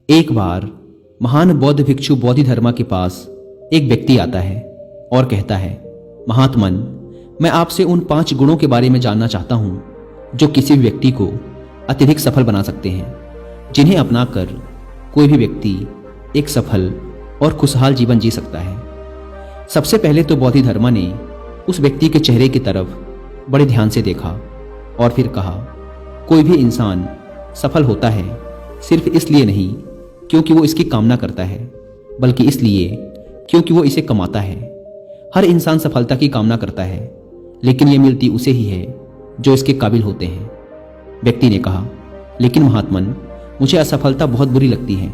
एक बार महान बौद्ध भिक्षु बोधिधर्मा के पास एक व्यक्ति आता है और कहता है, महात्मन, मैं आपसे उन 5 गुणों के बारे में जानना चाहता हूं जो किसी भी व्यक्ति को अत्यधिक सफल बना सकते हैं, जिन्हें अपनाकर कोई भी व्यक्ति एक सफल और खुशहाल जीवन जी सकता है। सबसे पहले तो बोधिधर्मा ने उस व्यक्ति के चेहरे की तरफ बड़े ध्यान से देखा और फिर कहा, कोई भी इंसान सफल होता है सिर्फ इसलिए नहीं क्योंकि वो इसकी कामना करता है, बल्कि इसलिए क्योंकि वो इसे कमाता है। हर इंसान सफलता की कामना करता है, लेकिन ये मिलती उसे ही है जो इसके काबिल होते हैं। व्यक्ति ने कहा, लेकिन महात्मन, मुझे असफलता बहुत बुरी लगती है।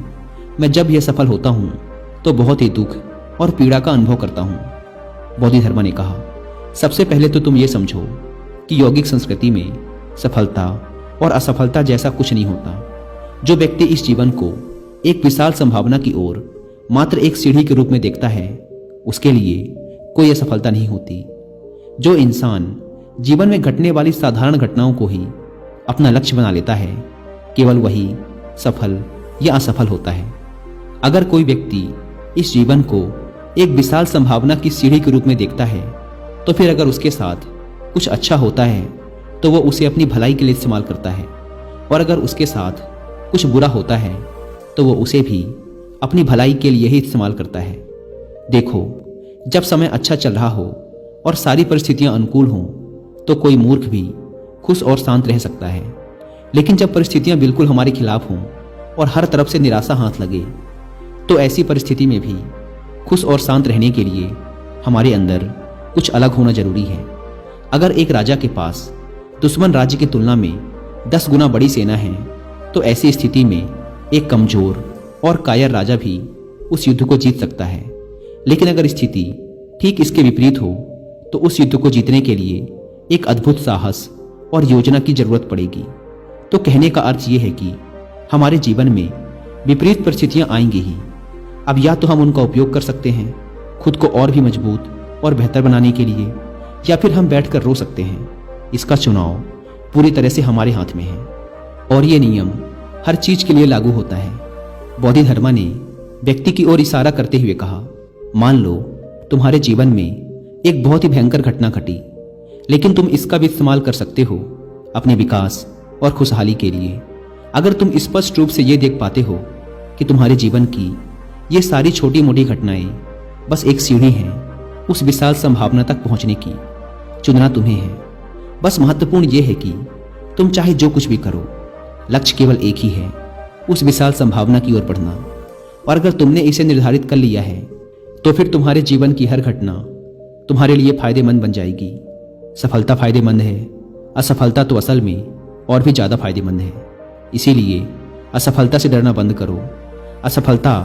मैं जब यह सफल होता हूँ तो बहुत ही दुख और पीड़ा का अनुभव करता हूँ। बोधिधर्मा ने कहा, सबसे पहले तो तुम ये समझो कि यौगिक संस्कृति में सफलता और असफलता जैसा कुछ नहीं होता। जो व्यक्ति इस जीवन को एक विशाल संभावना की ओर मात्र एक सीढ़ी के रूप में देखता है, उसके लिए कोई असफलता नहीं होती। जो इंसान जीवन में घटने वाली साधारण घटनाओं को ही अपना लक्ष्य बना लेता है, केवल वही सफल या असफल होता है। अगर कोई व्यक्ति इस जीवन को एक विशाल संभावना की सीढ़ी के रूप में देखता है, तो फिर अगर उसके साथ कुछ अच्छा होता है तो वो उसे अपनी भलाई के लिए इस्तेमाल करता है, और अगर उसके साथ कुछ बुरा होता है तो वो उसे भी अपनी भलाई के लिए ही इस्तेमाल करता है। देखो, जब समय अच्छा चल रहा हो और सारी परिस्थितियां अनुकूल हों तो कोई मूर्ख भी खुश और शांत रह सकता है, लेकिन जब परिस्थितियां बिल्कुल हमारे खिलाफ हों और हर तरफ से निराशा हाथ लगे, तो ऐसी परिस्थिति में भी खुश और शांत रहने के लिए हमारे अंदर कुछ अलग होना जरूरी है। अगर एक राजा के पास दुश्मन राज्य की तुलना में 10 गुना बड़ी सेना है, तो ऐसी स्थिति में एक कमजोर और कायर राजा भी उस युद्ध को जीत सकता है। लेकिन अगर स्थिति ठीक इसके विपरीत हो तो उस युद्ध को जीतने के लिए एक अद्भुत साहस और योजना की जरूरत पड़ेगी। तो कहने का अर्थ यह है कि हमारे जीवन में विपरीत परिस्थितियां आएंगी ही। अब या तो हम उनका उपयोग कर सकते हैं खुद को और भी मजबूत और बेहतर बनाने के लिए, या फिर हम बैठकर रो सकते हैं। इसका चुनाव पूरी तरह से हमारे हाथ में है, और ये नियम हर चीज के लिए लागू होता है। बोधिधर्मा ने व्यक्ति की ओर इशारा करते हुए कहा, मान लो तुम्हारे जीवन में एक बहुत ही भयंकर घटना घटी, लेकिन तुम इसका भी इस्तेमाल कर सकते हो अपने विकास और खुशहाली के लिए। अगर तुम स्पष्ट रूप से ये देख पाते हो कि तुम्हारे जीवन की ये सारी छोटी मोटी घटनाएं बस एक सीढ़ी हैं उस विशाल संभावना तक पहुंचने की, चुनना तुम्हें है। बस महत्वपूर्ण यह है कि तुम चाहे जो कुछ भी करो, लक्ष्य केवल एक ही है, उस विशाल संभावना की ओर बढ़ना। और अगर तुमने इसे निर्धारित कर लिया है तो फिर तुम्हारे जीवन की हर घटना तुम्हारे लिए फायदेमंद बन जाएगी। सफलता फायदेमंद है, असफलता तो असल में और भी ज्यादा फायदेमंद है। इसीलिए असफलता से डरना बंद करो। असफलता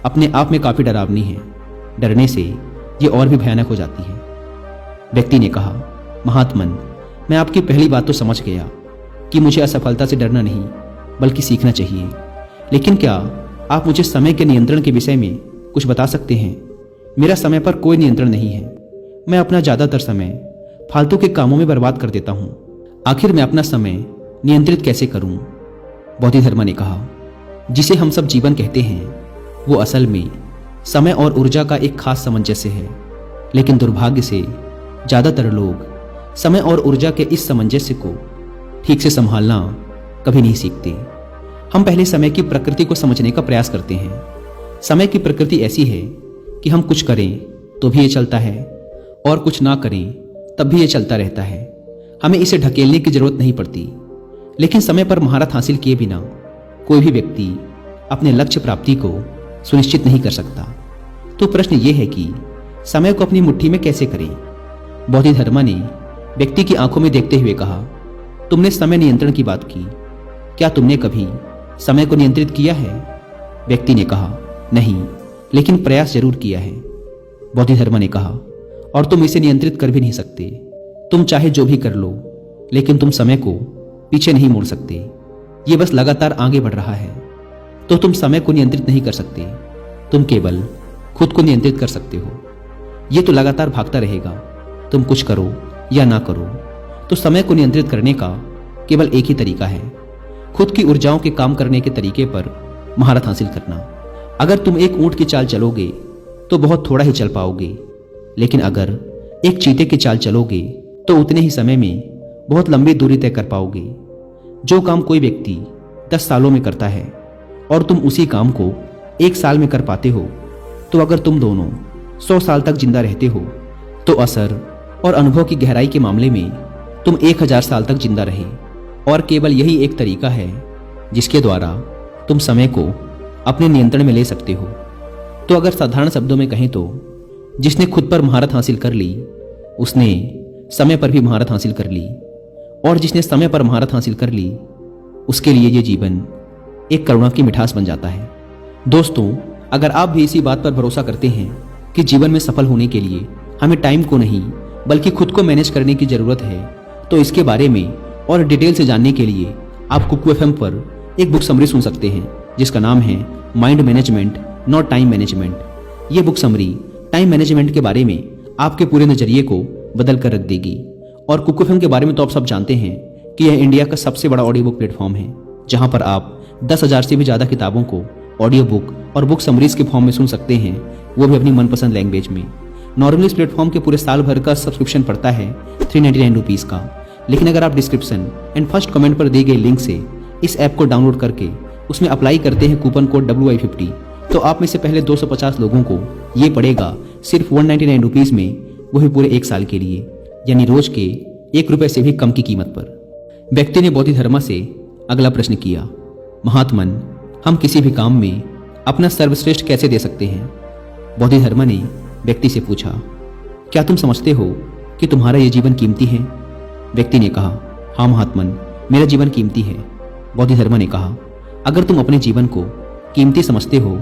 अपने आप में काफी डरावनी है, डरने से ये और भी भयानक हो जाती है। व्यक्ति ने कहा, महात्मन, मैं आपकी पहली बात तो समझ गया कि मुझे असफलता से डरना नहीं बल्कि सीखना चाहिए, लेकिन क्या आप मुझे समय के नियंत्रण के विषय में कुछ बता सकते हैं? मेरा समय पर कोई नियंत्रण नहीं है। मैं अपना ज्यादातर समय फालतू के कामों में बर्बाद कर देता हूँ। आखिर मैं अपना समय नियंत्रित कैसे करूँ? बोधिधर्मा ने कहा, जिसे हम सब जीवन कहते हैं वो असल में समय और ऊर्जा का एक खास सामंजस्य है, लेकिन दुर्भाग्य से ज्यादातर लोग समय और ऊर्जा के इस सामंजस्य को ठीक से संभालना कभी नहीं सीखते। हम पहले समय की प्रकृति को समझने का प्रयास करते हैं। समय की प्रकृति ऐसी है कि हम कुछ करें तो भी ये चलता है, और कुछ ना करें तब भी ये चलता रहता है। हमें इसे ढकेलने की जरूरत नहीं पड़ती। लेकिन समय पर महारत हासिल किए बिना कोई भी व्यक्ति अपने लक्ष्य प्राप्ति को सुनिश्चित नहीं कर सकता। तो प्रश्न ये है कि समय को अपनी मुट्ठी में कैसे करें? बोधिधर्मा ने व्यक्ति की आंखों में देखते हुए कहा, तुमने समय नियंत्रण की बात की, क्या तुमने कभी समय को नियंत्रित किया है? व्यक्ति ने कहा, नहीं, लेकिन प्रयास जरूर किया है। बोधिधर्मा ने कहा, और तुम इसे नियंत्रित कर भी नहीं सकते। तुम चाहे जो भी कर लो, लेकिन तुम समय को पीछे नहीं मोड़ सकते। ये बस लगातार आगे बढ़ रहा है। तो तुम समय को नियंत्रित नहीं कर सकते, तुम केवल खुद को नियंत्रित कर सकते हो। ये तो लगातार भागता रहेगा। तुम कुछ करो या ना करो, तो समय को नियंत्रित करने का केवल एक ही तरीका है। खुद की ऊर्जाओं के काम करने के तरीके पर महारत हासिल करना। अगर तुम एक ऊंट की चाल चलोगे तो बहुत थोड़ा ही चल पाओगे, लेकिन अगर एक चीते की चाल चलोगे तो उतने ही समय में बहुत लंबी दूरी तय कर पाओगे। जो काम कोई व्यक्ति 10 सालों में करता है और तुम उसी काम को 1 साल में कर पाते हो, तो अगर तुम दोनों 100 साल तक जिंदा रहते हो तो असर और अनुभव की गहराई के मामले में तुम 1000 साल तक जिंदा रहे। और केवल यही एक तरीका है जिसके द्वारा तुम समय को अपने नियंत्रण में ले सकते हो। तो अगर साधारण शब्दों में कहें तो जिसने खुद पर महारत हासिल कर ली उसने समय पर भी महारत हासिल कर ली, और जिसने समय पर महारत हासिल कर ली उसके लिए ये जीवन एक करुणा की मिठास बन जाता है। दोस्तों, अगर आप भी इसी बात पर भरोसा करते हैं कि जीवन में सफल होने के लिए हमें टाइम को नहीं बल्कि खुद को मैनेज करने की जरूरत है, तो इसके बारे में और डिटेल से जानने के लिए आप कुकू एफएम पर एक बुक समरी सुन सकते हैं जिसका नाम है mind management not time management. ये बुक समरी टाइम मैनेजमेंट के बारे में आपके पूरे नजरिए को बदल कर रख देगी। और कुकू एफएम के बारे में तो आप सब जानते हैं कि यह इंडिया का सबसे बड़ा ऑडियो बुक प्लेटफॉर्म है, जहां पर आप 10,000 से भी ज्यादा किताबों को ऑडियो बुक और बुक समरीज के फॉर्म में सुन सकते हैं, वो भी अपनी मनपसंद लैंग्वेज में। नॉर्मली इस प्लेटफॉर्म के पूरे साल भर का सब्सक्रिप्शन पड़ता है 399 रुपीज़ का, लेकिन अगर आप डिस्क्रिप्शन एंड फर्स्ट कमेंट पर दिए गए लिंक से इस ऐप को डाउनलोड करके उसमें अप्लाई करते हैं कूपन कोड WI50, तो आप में से पहले 250 लोगों को ये पड़ेगा सिर्फ 199 रुपीज़ में, वो भी पूरे 1 साल के लिए, यानी रोज के 1 रुपये से भी कम की कीमत पर। व्यक्ति ने बोधिधर्मा से अगला प्रश्न किया, महात्मन, हम किसी भी काम में अपना सर्वश्रेष्ठ कैसे दे सकते हैं? बोधिधर्मा ने व्यक्ति से पूछा, क्या तुम समझते हो कि तुम्हारा यह जीवन कीमती है? व्यक्ति ने कहा, हाँ महात्मन, मेरा जीवन कीमती है। बोधिधर्मा ने कहा, अगर तुम अपने जीवन को कीमती समझते हो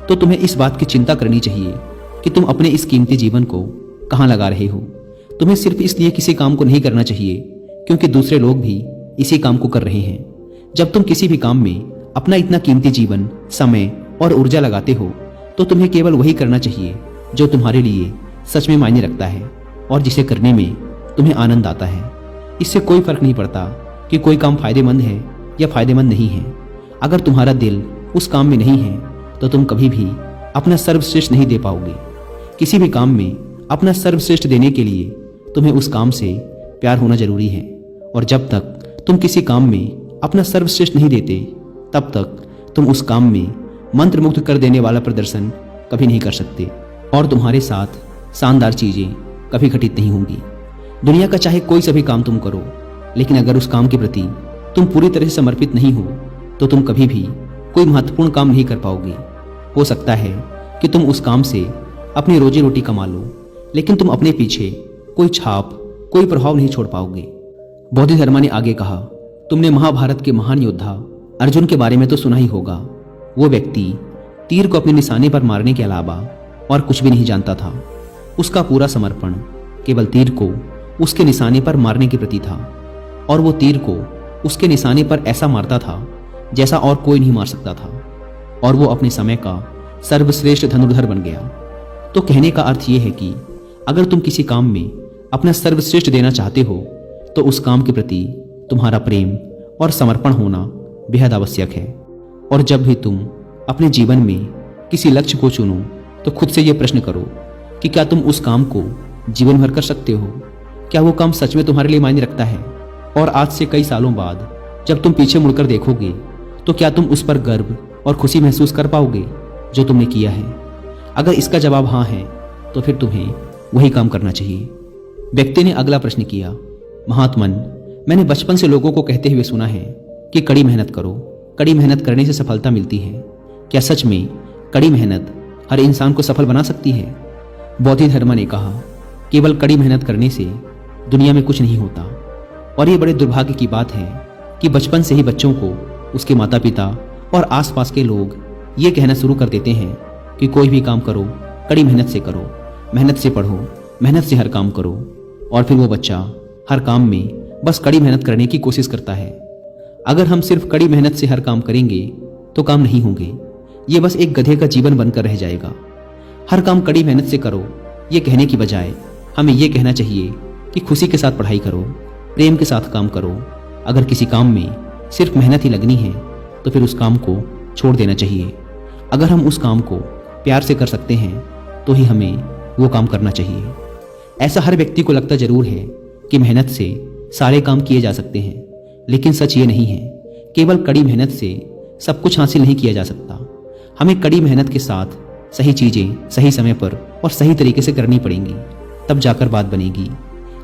तो तुम्हें इस बात की चिंता करनी चाहिए कि तुम अपने इस कीमती जीवन को कहाँ लगा रहे हो। तुम्हें सिर्फ इसलिए किसी काम को नहीं करना चाहिए क्योंकि दूसरे लोग भी इसी काम को कर रहे हैं। जब तुम किसी भी काम में अपना इतना कीमती जीवन, समय और ऊर्जा लगाते हो तो तुम्हें केवल वही करना चाहिए जो तुम्हारे लिए सच में मायने रखता है और जिसे करने में तुम्हें आनंद आता है। इससे कोई फर्क नहीं पड़ता कि कोई काम फायदेमंद है या फायदेमंद नहीं है। अगर तुम्हारा दिल उस काम में नहीं है तो तुम कभी भी अपना सर्वश्रेष्ठ नहीं दे पाओगे। किसी भी काम में अपना सर्वश्रेष्ठ देने के लिए तुम्हें उस काम से प्यार होना जरूरी है, और जब तक तुम किसी काम में अपना सर्वश्रेष्ठ नहीं देते तब तक तुम उस काम में मंत्रमुग्ध कर देने वाला प्रदर्शन कभी नहीं कर सकते, और तुम्हारे साथ शानदार चीजें कभी घटित नहीं होंगी। दुनिया का चाहे कोई सा भी काम तुम करो, लेकिन अगर उस काम के प्रति तुम पूरी तरह से समर्पित नहीं हो तो तुम कभी भी कोई महत्वपूर्ण काम नहीं कर पाओगे। हो सकता है कि तुम उस काम से अपनी रोजी रोटी कमा लो, लेकिन तुम अपने पीछे कोई छाप, कोई प्रभाव नहीं छोड़ पाओगे। बोधिधर्मा ने आगे कहा, तुमने महाभारत के महान योद्धा अर्जुन के बारे में तो सुना ही होगा। वो व्यक्ति तीर को अपने निशाने पर मारने के अलावा और कुछ भी नहीं जानता था। उसका पूरा समर्पण केवल तीर को उसके निशाने पर मारने के प्रति था, और वो तीर को उसके निशाने पर ऐसा मारता था जैसा और कोई नहीं मार सकता था, और वो अपने समय का सर्वश्रेष्ठ धनुर्धर बन गया। तो कहने का अर्थ ये है कि अगर तुम किसी काम में अपना सर्वश्रेष्ठ देना चाहते हो तो उस काम के प्रति तुम्हारा प्रेम और समर्पण होना बेहद आवश्यक है। और जब भी तुम अपने जीवन में किसी लक्ष्य को चुनो तो खुद से यह प्रश्न करो कि क्या तुम उस काम को जीवन भर कर सकते हो? क्या वो काम सच में तुम्हारे लिए मायने रखता है? और आज से कई सालों बाद जब तुम पीछे मुड़कर देखोगे तो क्या तुम उस पर गर्व और खुशी महसूस कर पाओगे जो तुमने किया है? अगर इसका जवाब हाँ है तो फिर तुम्हें वही काम करना चाहिए। व्यक्ति ने अगला प्रश्न किया, महात्मन, मैंने बचपन से लोगों को कहते हुए सुना है कि कड़ी मेहनत करो, कड़ी मेहनत करने से सफलता मिलती है। क्या सच में कड़ी मेहनत हर इंसान को सफल बना सकती है? बोधिधर्मा ने कहा, केवल कड़ी मेहनत करने से दुनिया में कुछ नहीं होता, और ये बड़े दुर्भाग्य की बात है कि बचपन से ही बच्चों को उसके माता पिता और आसपास के लोग ये कहना शुरू कर देते हैं कि कोई भी काम करो कड़ी मेहनत से करो, मेहनत से पढ़ो, मेहनत से हर काम करो, और फिर वो बच्चा हर काम में बस कड़ी मेहनत करने की कोशिश करता है। अगर हम सिर्फ कड़ी मेहनत से हर काम करेंगे तो काम नहीं होंगे, ये बस एक गधे का जीवन बनकर रह जाएगा। हर काम कड़ी मेहनत से करो ये कहने की बजाय हमें ये कहना चाहिए कि खुशी के साथ पढ़ाई करो, प्रेम के साथ काम करो। अगर किसी काम में सिर्फ मेहनत ही लगनी है तो फिर उस काम को छोड़ देना चाहिए। अगर हम उस काम को प्यार से कर सकते हैं तो ही हमें वो काम करना चाहिए। ऐसा हर व्यक्ति को लगता जरूर है कि मेहनत से सारे काम किए जा सकते हैं, लेकिन सच ये नहीं है। केवल कड़ी मेहनत से सब कुछ हासिल नहीं किया जा सकता। हमें कड़ी मेहनत के साथ सही चीज़ें सही समय पर और सही तरीके से करनी पड़ेंगी, तब जाकर बात बनेगी।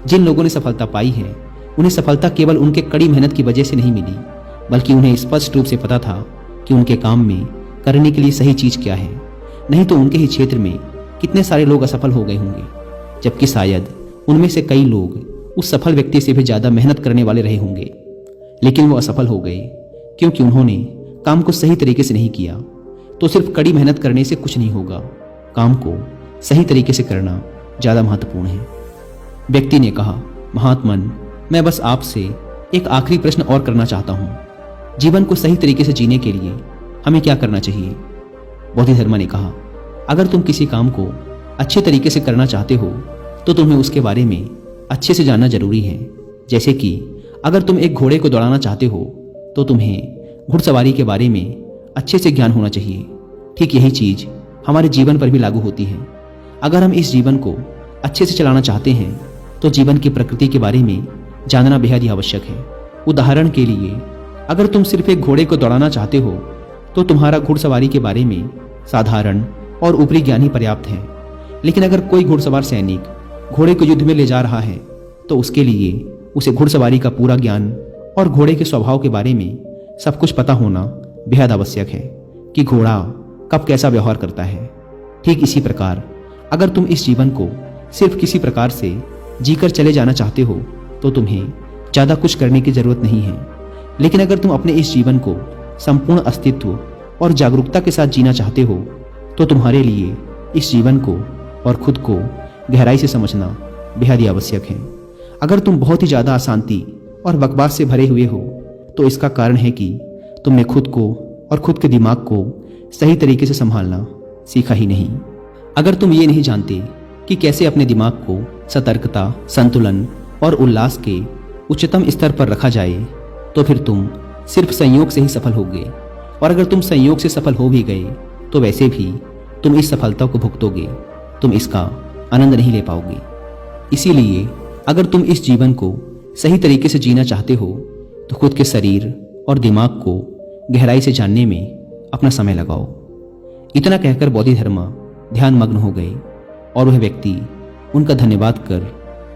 जिन लोगों ने सफलता पाई है उन्हें सफलता केवल उनके कड़ी मेहनत की वजह से नहीं मिली, बल्कि उन्हें स्पष्ट रूप से पता था कि उनके काम में करने के लिए सही चीज़ क्या है। नहीं तो उनके ही क्षेत्र में कितने सारे लोग असफल हो गए होंगे, जबकि शायद उनमें से कई लोग उस सफल व्यक्ति से भी ज़्यादा मेहनत करने वाले रहे होंगे, लेकिन वो असफल हो गए क्योंकि उन्होंने काम को सही तरीके से नहीं किया। तो सिर्फ कड़ी मेहनत करने से कुछ नहीं होगा, काम को सही तरीके से करना ज़्यादा महत्वपूर्ण है। व्यक्ति ने कहा, महात्मन, मैं बस आपसे एक आखिरी प्रश्न और करना चाहता हूँ। जीवन को सही तरीके से जीने के लिए हमें क्या करना चाहिए? बोधिधर्मा ने कहा, अगर तुम किसी काम को अच्छे तरीके से करना चाहते हो तो तुम्हें उसके बारे में अच्छे से जानना जरूरी है। जैसे कि अगर तुम एक घोड़े को दौड़ाना चाहते हो तो तुम्हें घुड़सवारी के बारे में अच्छे से ज्ञान होना चाहिए। ठीक यही चीज़ हमारे जीवन पर भी लागू होती है। अगर हम इस जीवन को अच्छे से चलाना चाहते हैं तो जीवन की प्रकृति के बारे में जानना बेहद ही आवश्यक है। उदाहरण के लिए, अगर तुम सिर्फ एक घोड़े को दौड़ाना चाहते हो तो तुम्हारा घुड़सवारी के बारे में साधारण और ऊपरी ज्ञान ही पर्याप्त है। लेकिन अगर कोई घुड़सवार सैनिक घोड़े को युद्ध में ले जा रहा है तो उसके लिए उसे घुड़सवारी का पूरा ज्ञान और घोड़े के स्वभाव के बारे में सब कुछ पता होना बेहद आवश्यक है कि घोड़ा कब कैसा व्यवहार करता है। ठीक इसी प्रकार अगर तुम इस जीवन को सिर्फ किसी प्रकार से जीकर चले जाना चाहते हो तो तुम्हें ज़्यादा कुछ करने की ज़रूरत नहीं है। लेकिन अगर तुम अपने इस जीवन को संपूर्ण अस्तित्व और जागरूकता के साथ जीना चाहते हो तो तुम्हारे लिए इस जीवन को और खुद को गहराई से समझना बेहद ही आवश्यक है। अगर तुम बहुत ही ज़्यादा अशांति और बकवास से भरे हुए हो तो इसका कारण है कि तुमने खुद को और खुद के दिमाग को सही तरीके से संभालना सीखा ही नहीं। अगर तुम ये नहीं जानते कि कैसे अपने दिमाग को सतर्कता, संतुलन और उल्लास के उच्चतम स्तर पर रखा जाए तो फिर तुम सिर्फ संयोग से ही सफल होगे, और अगर तुम संयोग से सफल हो भी गए तो वैसे भी तुम इस सफलता को भुगतोगे, तुम इसका आनंद नहीं ले पाओगे। इसीलिए अगर तुम इस जीवन को सही तरीके से जीना चाहते हो तो खुद के शरीर और दिमाग को गहराई से जानने में अपना समय लगाओ। इतना कहकर बोधिधर्मा ध्यान मग्न हो गए और वह व्यक्ति उनका धन्यवाद कर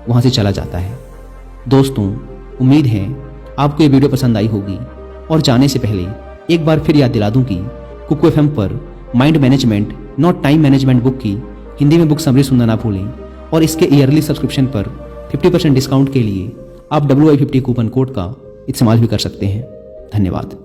वहां से चला जाता है। दोस्तों, उम्मीद है आपको ये वीडियो पसंद आई होगी, और जाने से पहले एक बार फिर याद दिला दूं कि कुकू एफएम पर mind management not time management book की हिंदी में बुक समरी सुनना ना भूलें, और इसके ईयरली सब्सक्रिप्शन पर 50% डिस्काउंट के लिए आप WI50 कूपन कोड का इस्तेमाल भी कर सकते हैं। धन्यवाद।